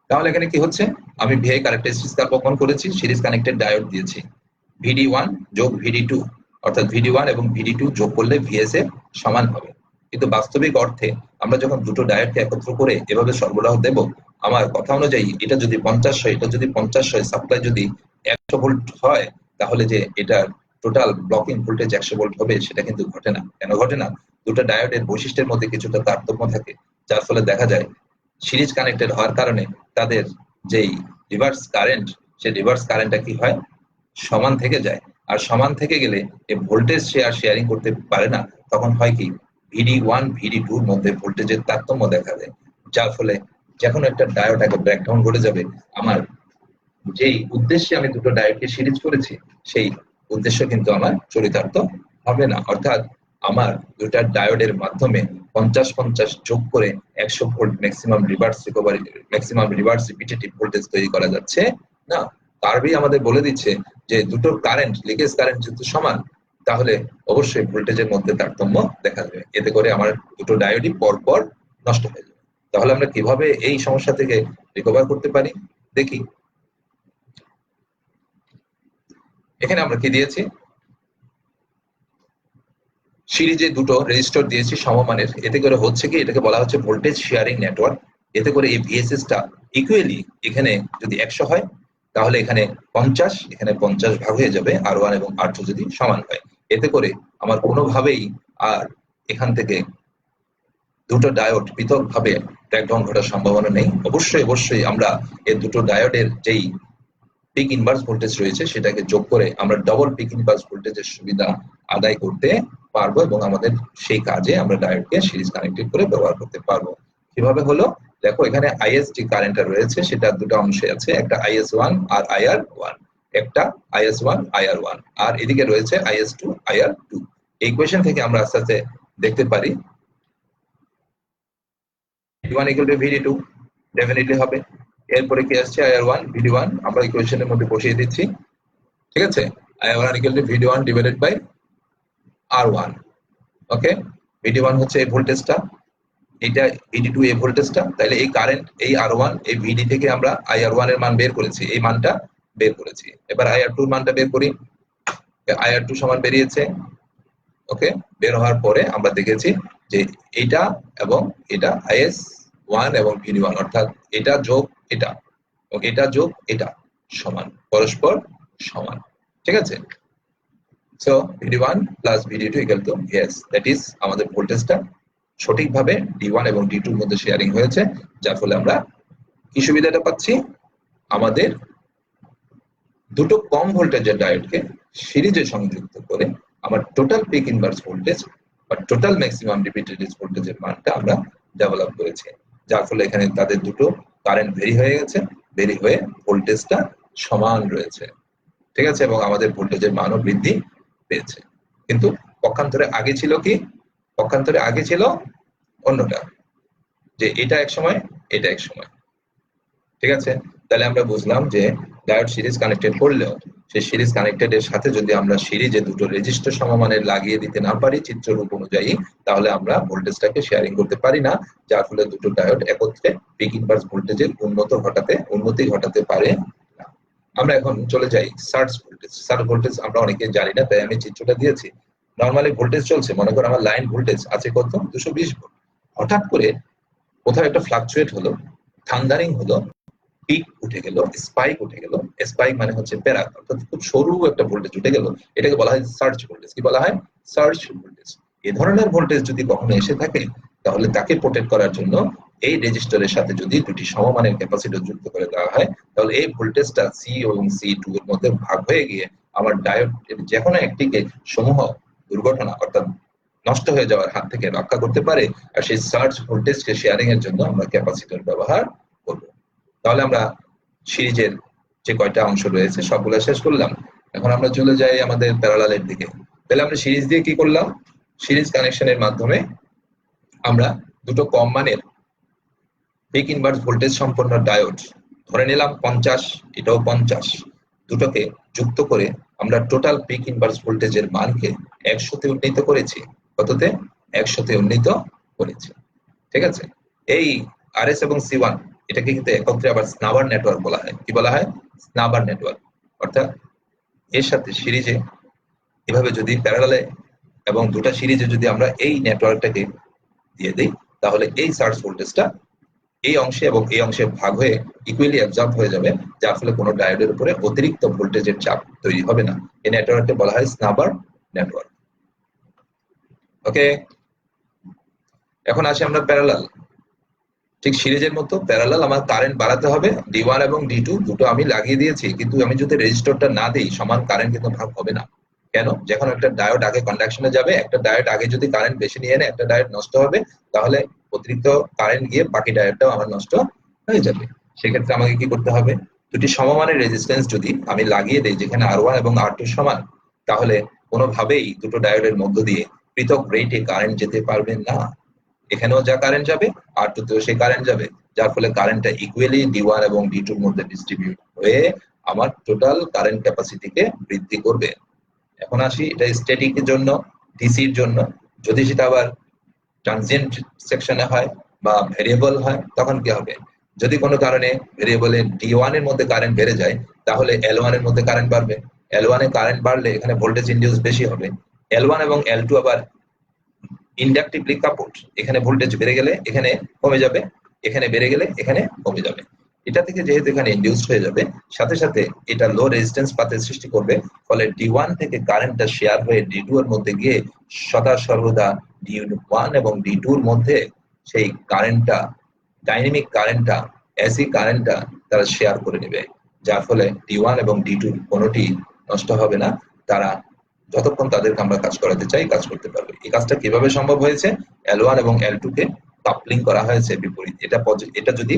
তাহলে এখানে কি হচ্ছে, আমি ভিআই ক্যারেক্টারিস্টিক্স স্থাপন করেছি, সিরিজ কানেক্টেড ডায়োড দিয়েছি, VD1 যোগ VD2, অর্থাৎ VD1 এবং VD2 যোগ করলে VS এর সমান হবে। কিন্তু বাস্তবিক অর্থে আমরা যখন দুটো ডায়োডকে একত্র করে এভাবে সরবরাহ দেব, আমার কথা অনুযায়ী এটা যদি 50 হয়, এটা যদি 50 হয়, সাপ্লাই যদি 100 ভোল্ট হয়, তাহলে যে এটার টোটাল ব্লকিং ভোল্টেজ 100 ভোল্ট হবে সেটা কিন্তু ঘটে না। কেন ঘটে না? দুটো ডায়োডের বৈশিষ্ট্যের মধ্যে কিছুটা তারতম্য থাকে, যার ফলে দেখা যায় সিরিজ কানেক্টেড হওয়ার কারণে তাদের যেই রিভার্স কারেন্ট, সেই রিভার্স কারেন্টটা কি হয়, সমান থেকে যায়। আর সমান থেকে গেলে এই ভোল্টেজ শেয়ারিং করতে পারে না, তখন হয় কি VD1 VD2 এর মধ্যে ভোল্টেজের তারতম্য দেখা দেয়, যার ফলে যখন একটা ডায়োড একটা ব্রেকডাউন ঘটে যাবে, আমার যেই উদ্দেশ্যে আমি দুটো ডায়োডকে সিরিজ করেছি সেই উদ্দেশ্য কিন্তু আমার চরিতার্থ হবে না। অর্থাৎ আমার দুটা ডায়োডের মাধ্যমে 50-50 যোগ করে 100 volt maximum reverse repetitive voltage তৈরি করা যাচ্ছে না। কার্ভি আমাদের বলে দিচ্ছে যে দুটো কারেন্ট, লিকেজ কারেন্ট যদি সমান, তাহলে অবশ্যই ভোল্টেজের মধ্যে তারতম্য দেখা যাবে। এতে করে আমার দুটো ডায়োডই পরপর নষ্ট হয়ে যাবে। তাহলে আমরা কিভাবে এই সমস্যা থেকে রিকভার করতে পারি দেখি। এখানে আমরা কি দিয়েছি, সিরিজে দুটো রেজিস্টর দিয়েছি সমমানের। এতে করে হচ্ছে কি, এটাকে বলা হচ্ছে ভোল্টেজ শেয়ারিং নেটওয়ার্ক। এতে করে এই ভিএসএস টা ইকুয়ালি, এখানে যদি 100 হয় তাহলে এখানে 50, এখানে 50 ভাগ হয়ে যাবে R1 এবং R2 যদি সমান হয়। এতে করে আমার কোনোভাবেই আর এখান থেকে দুটো ডায়োড পৃথকভাবে ব্রেকডাউন ঘটার সম্ভাবনা নেই। অবশ্যই আমরা এই দুটো ডায়োডের যেই পিক ইনভার্স ভোল্টেজ রয়েছে সেটাকে যোগ করে আমরা ডবল পিক ইনভার্স ভোল্টেজের সুবিধা আদায় করতে পারবো, এবং আমাদের সেই কাজে আমরা ডায়োডকে সিরিজ কানেক্টেড করে ব্যবহার করতে পারবো। কিভাবে হলো দেখো, এখানে আইএস যে কারেন্টটা রয়েছে সেটা দুটো অংশে আছে, একটা IS1 আর IR1, একটা IS1 IR1, আর এদিকে রয়েছে IS2 IR2। এই ইকুয়েশন থেকে আমরা আস্তে আস্তে দেখতে পারি V1 = VD2 ডেফিনেটলি হবে। এরপরে কি আসছে IR1 VD1, আমরা ইকুয়েশনের মধ্যে বসিয়ে দিচ্ছি, ঠিক আছে। IR1 = VD1 divided by R1। Okay, VD1 হচ্ছে এই ভোল্টেজটা, এটা VD2 এই ভোল্টেজটা, তাহলে এই কারেন্ট এই R1 এই VD থেকে আমরা IR1 এর মান বের করেছি, এই মানটা বের করেছি। এবার IR2 এর মানটা বের করি, IR2 সমান বেরিয়েছে। ওকে, বের হওয়ার পরে আমরা দেখেছি যে এটা এবং এটা IS1 এবং VD1, অর্থাৎ এটা যোগ এটা এবং এটা যোগ এটা সমান, পরস্পর সমান, ঠিক আছে। So VD1 plus VD2 equal to VS, that is আমাদের ভোল্টেজটা সঠিকভাবে D1 এবং D2 এর মধ্যে শেয়ারিং হয়েছে, যার ফলে আমরা কি সুবিধাটা পাচ্ছি, আমাদের দুটো কম ভোল্টেজের ডায়োডকে সিরিজে সংযুক্ত করে আমার টোটাল পিক ইনভার্স ভোল্টেজ বা টোটাল ম্যাক্সিমাম রিপিটেড ভোল্টেজের মানটা আমরা ডেভেলপ করেছি, যার ফলে এখানে তাদের দুটো কারেন্ট ভেরি হয়ে গেছে, ভেরি হয়ে ভোল্টেজটা সমান রয়েছে, ঠিক আছে, এবং আমাদের ভোল্টেজের মানও বৃদ্ধি পেয়েছে। কিন্তু পক্ষান্তরে আগে ছিল কি, পক্ষান্তরে আগে ছিল অন্যটা, যে এটা এক সময় এটা এক সময়, ঠিক আছে। তাহলে আমরা বুঝলাম যে ডায়োড সিরিজ কানেক্টেড করলেও সেই সিরিজ কানেক্টেড এর সাথে যদি আমরা সিরিজে দুটো রেজিস্টার সমমানের লাগিয়ে দিতে না পারি চিত্ররূপ অনুযায়ী, তাহলে আমরা ভোল্টেজটাকে শেয়ারিং করতে পারি না, যার ফলে দুটো ডায়োড একত্রে পিক ইনভার্স ভোল্টেজের উন্নতি ঘটাতে পারে না। আমরা এখন চলে যাই সার্জ ভোল্টেজ। সার্জ ভোল্টেজ আমরা অনেকে জানি না, তাই আমি চিত্রটা দিয়েছি। নরমালি ভোল্টেজ চলছে, মনে করো আমার লাইন ভোল্টেজ আছে কত 220 ভোল্ট, হঠাৎ করে কোথাও একটা ফ্লাকচুয়েট হলো, থান্ডারিং হলো, পিক উঠে গেল, স্পাইক উঠে গেল। স্পাইক মানে হচ্ছে প্যারা, অর্থাৎ খুব সরু একটা ভোল্টেজ উঠে গেল, এটাকে বলা হয় সার্জ ভোল্টেজ। কি বলা হয়? Surge voltage. এই ধরনের ভোল্টেজ যদি কখনো এসে থাকে, তাহলে তাকে প্রোটেক্ট করার জন্য এই রেজিস্টরের সাথে যদি দুটি সমমানের ক্যাপাসিটর যুক্ত করে দেওয়া হয়, তাহলে এই ভোল্টেজটা সি এবং সি2 এর মধ্যে ভাগ হয়ে গিয়ে আমার ডায়োড যে কোনো একটিকে সমূহ দুর্ঘটনা অর্থাৎ নষ্ট হয়ে যাওয়ার হাত থেকে রক্ষা করতে পারে। আর সেই সার্জ ভোল্টেজকে শেয়ারিং এর জন্য আমরা ক্যাপাসিটর ব্যবহার করব। তাহলে আমরা সিরিজের যে কয়টা অংশ রয়েছে সবগুলো শেষ করলাম। এখন আমরা চলে যাই আমাদের প্যারালালের দিকে। তাহলে আমরা সিরিজ দিয়ে কি করলাম? সিরিজ কানেকশনের মাধ্যমে আমরা দুটো কম মানের পিক ইনভার্স ভোল্টেজ সম্পন্ন ডায়োড ধরে নিলাম 50, এটাও 50, দুটোকে যুক্ত করে আমরা টোটাল পিক ইনভার্স ভোল্টেজের মানকে 100 তে উন্নীত করেছি। কততে? 100 তে উন্নীত করেছি। ঠিক আছে? এই আরএস এবং সি1 এটাকে কিন্তু একত্রে আবার স্নাবার নেটওয়ার্ক বলা হয়। কি বলা হয়? স্নাবার নেটওয়ার্ক। অর্থাৎ এর সাথে সিরিজে এভাবে যদি প্যারালালে এবং দুটো সিরিজে যদি আমরা এই নেটওয়ার্কটাকে দিয়ে দেই, তাহলে এই সার্জ ভোল্টেজটা এই অংশে এবং এই অংশে ভাগ হয়ে ইকুয়ালি অ্যাবজর্ব হয়ে যাবে, যার ফলে কোনো ডায়োডের উপরে অতিরিক্ত ভোল্টেজের চাপ তৈরি হবে না। এই নেটওয়ার্ককে বলা হয় স্নাবার নেটওয়ার্ক। ওকে, এখন আসি আমরা প্যারালাল। ঠিক সিরিজের মতো প্যারালাল আমার কারেন্ট বাড়াতে হবে। D1 এবং D2 দুটো আমি লাগিয়ে দিয়েছি, কিন্তু আমি যদি রেজিস্টরটা না দিই সমান কারেন্ট কিন্তু ভাগ হবে না। কেন? যখন একটা ডায়োড আগে কন্ডাকশনে যাবে, একটা ডায়োড আগে যদি কারেন্ট বেশি নিয়ে নেয়, একটা ডায়োড নষ্ট হবে, তাহলে অতিরিক্ত কারেন্ট গিয়ে বাকি ডায়োডটাও আমার নষ্ট হয়ে যাবে। সেক্ষেত্রে আমাকে কি করতে হবে? দুটি সমমানের রেজিস্ট্যান্স যদি আমি লাগিয়ে দেই যেখানে R1 এবং R2 সমান, তাহলে কোনোভাবেই দুটো ডায়োডের মধ্য দিয়ে পৃথক রেটে কারেন্ট যেতে পারবে না। এখানেও যা কারেন্ট যাবে R2 তেও সেই কারেন্ট যাবে, যার ফলে কারেন্টটা ইকুয়ালি D1 এবং D2 এর মধ্যে ডিস্ট্রিবিউট হয়ে আমার টোটাল কারেন্ট ক্যাপাসিটিকে বৃদ্ধি করবে। এখন আসি এটা স্ট্যাটিকের জন্য, ডিসির জন্য। যদি সেটা আবার ট্রানজিয়েন্ট সেকশনে হয় বা ভেরিয়েবল হয়, তখন কি হবে? যদি কোনো কারণে ভেরিয়েবলের D1 এর মধ্যে কারেন্ট বেড়ে যায়, তাহলে L1 এর মধ্যে কারেন্ট বাড়বে। L1 এ কারেন্ট বাড়লে এখানে ভোল্টেজ ইনডিউস বেশি হবে। L1 এবং L2 আবার ইন্ডাকটিভলি কাপলড, এখানে ভোল্টেজ বেড়ে গেলে এখানে কমে যাবে, এখানে বেড়ে গেলে এখানে কমে যাবে। এটা থেকে যেহেতু এখানে ইনডিউসড হয়ে যাবে, সাথে সাথে এটা লো রেজিস্ট্যান্স পাথের সৃষ্টি করবে, ফলে D1 থেকে কারেন্টটা শেয়ার হয়ে D2 এর মধ্যে গিয়ে সদা সর্বদা D1 এবং D2 এর মধ্যে সেই কারেন্টটা, ডাইনামিক কারেন্টটা, এসি কারেন্টটা তারা শেয়ার করে নেবে, যার ফলে D1 এবং D2 কোনোটি নষ্ট হবে না। তারা যতক্ষণ তাদেরকে আমরা কাজ করাতে চাই কাজ করতে পারবে। এই কাজটা কিভাবে সম্ভব হয়েছে? L1 এবং L2 কে কাপলিং করা হয়েছে বিপরীত। এটা যদি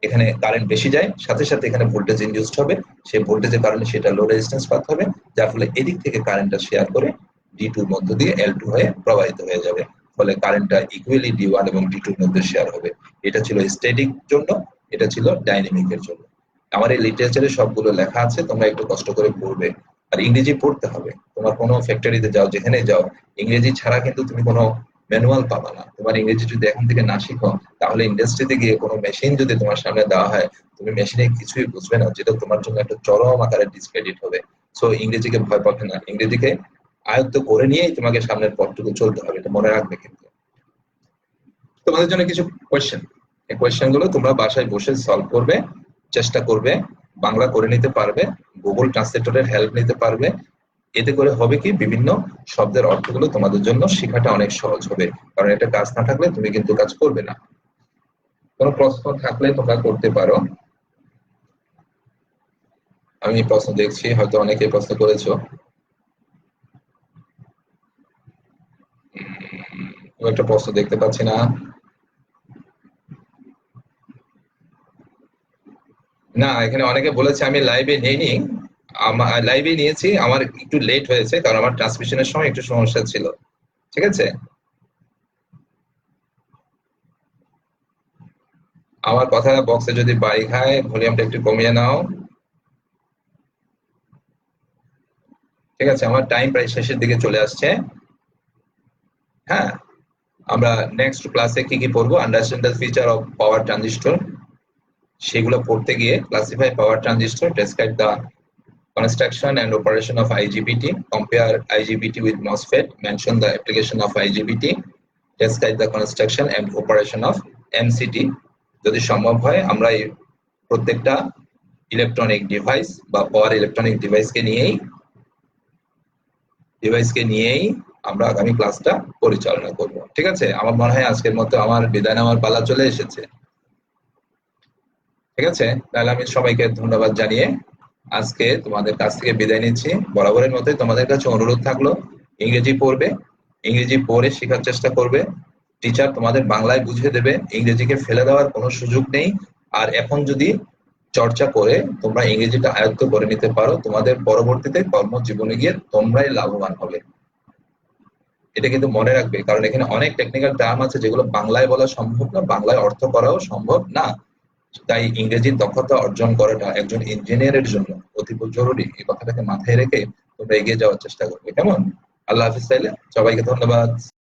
এখানে কারেন্ট বেশি যায়, সাথে সাথে এখানে ভোল্টেজ ইনডিউসড হবে, সেই ভোল্টেজের কারণে সেটা লো রেজিস্ট্যান্স পাথ হবে, যার ফলে এদিক থেকে কারেন্টটা শেয়ার করে D2 এর মধ্য দিয়ে L2 হয়ে প্রবাহিত হয়ে যাবে, ফলে কারেন্টটা ইকুয়ালি D1 এবং D2 এর মধ্যে শেয়ার হবে। এটা ছিল স্ট্যাটিক জন্য, এটা ছিল ডাইনামিকের জন্য। আমার এই লিটারেচারে সবগুলো লেখা আছে, তোমরা একটু কষ্ট করে পড়বে। আর ইংরেজি পড়তে হবে। তোমার কোনো ফ্যাক্টরিতে যাও, যেখানে যাও, ইংরেজি ছাড়া কিন্তু তুমি কোনো ম্যানুয়াল পাবা না। তোমার ইংরেজি যদি এখন থেকে না শিখো, তাহলে ইন্ডাস্ট্রিতে গিয়ে কোনো মেশিন যদি তোমার সামনে দেওয়া হয়, তুমি মেশিনে কিছুই বুঝবে না, যেটা তোমার জন্য একটা চরম আকারে ডিসক্রেডিট হবে। সো ইংরেজিকে ভয় পাবে না, ইংরেজিকে আয়ত্ত করে নিয়েই তোমাকে সামনের পথটুকু চলতে হবে, এটা মনে রাখবে। কিন্তু তোমাদের জন্য কিছু কোয়েশ্চেন, এই কোয়েশ্চেন গুলো তোমরা বাসায় বসে সলভ করবে, চেষ্টা করবে, বাংলা করে নিতে পারবে, গুগল ট্রান্সলেটরের হেল্প নিতে পারবে। এতে করে হবে কি, বিভিন্ন শব্দের অর্থগুলো তোমাদের জন্য শেখাটা অনেক সহজ হবে। কারণ এটা কাজ না থাকলে তুমি কিন্তু কাজ করবে না। কোনো প্রশ্ন থাকলে তোমরা করতে পারো। আমি প্রশ্ন দেখছি, হয়তো অনেকে প্রশ্ন করেছো। একটা প্রশ্ন দেখতে পাচ্ছি না। না, এখানে অনেকে বলেছে আমি লাইভে নেইনি। লাইভে নিয়েছি, আমার একটু লেট হয়েছে, কারণ আমার ট্রান্সমিশনের সময় একটু সমস্যা ছিল। ঠিক আছে, আমার কথা বক্সে যদি বাড়ি খায়, ভলিউমটা একটু কমিয়ে নাও। ঠিক আছে, আমার টাইম প্রায় শেষের দিকে চলে আসছে। হ্যাঁ, আমরা নেক্সট ক্লাসে কি কি পড়বো, understand the feature of power transistor, সেগুলো পড়তে গিয়ে classify power transistor, describe the construction and operation of IGBT, compare IGBT with MOSFET, mention the application of IGBT, describe the construction and operation of MCT। যদি সম্ভব হয় আমরা এই প্রত্যেকটা electronic device বা পাওয়ার ইলেকট্রনিক ডিভাইসকে নিয়েই আমরা আগামী ক্লাসটা পরিচালনা করব। ঠিক আছে, আমার মনে হয় আজকের মতো আমার বিদায় নেওয়ার পালা চলে এসেছে। ঠিক আছে, তাহলে আমি সবাইকে ধন্যবাদ জানিয়ে আজকে তোমাদের কাছ থেকে বিদায় নিচ্ছি। বরাবরের মতোই তোমাদের কাছে অনুরোধ থাকলো, ইংরেজি পড়বে, ইংরেজি পড়ে শেখার চেষ্টা করবে। টিচার তোমাদের বাংলায় বুঝিয়ে দেবে, ইংরেজিকে ফেলে দেওয়ার কোনো সুযোগ নেই। আর এখন যদি চর্চা করে তোমরা ইংরেজিটা আয়ত্ত করে নিতে পারো, তোমাদের পরবর্তীতে কর্মজীবনে গিয়ে তোমরাই লাভবান হবে। এটা কিন্তু মনে রাখবে, কারণ এখানে অনেক টেকনিক্যাল টার্ম আছে যেগুলো বাংলায় বলা সম্ভব না, বাংলায় অর্থ করাও সম্ভব না। তাই ইংরেজির দক্ষতা অর্জন করাটা একজন ইঞ্জিনিয়ারের জন্য অতীব জরুরি। এই কথাটাকে মাথায় রেখে তোমরা এগিয়ে যাওয়ার চেষ্টা করবে। কেমন? আল্লাহ হাফিজ। তাইলে সবাইকে ধন্যবাদ।